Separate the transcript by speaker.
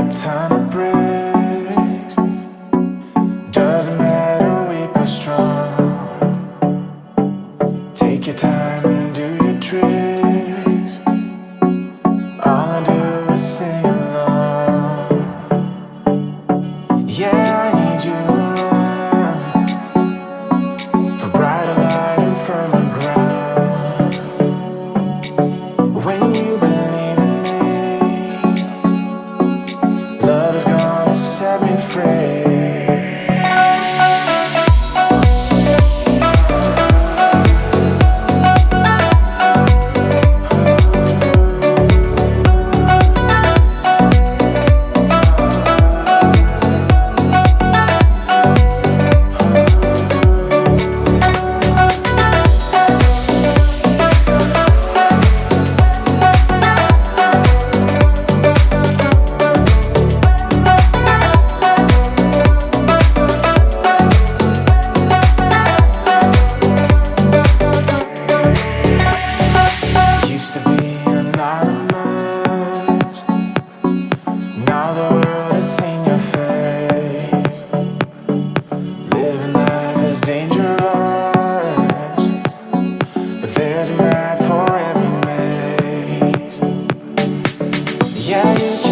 Speaker 1: ton of bricks. Doesn't matter, weak or strong. Take your time and do your tricks. All I do is sing along. Yeah, I need you around for brighter light and firmer ground. When you believe in me, love is gonna set me free. Used to be anonymous. Now the world has seen your face. Living life is dangerous, but there's a map for every maze. Yeah, you can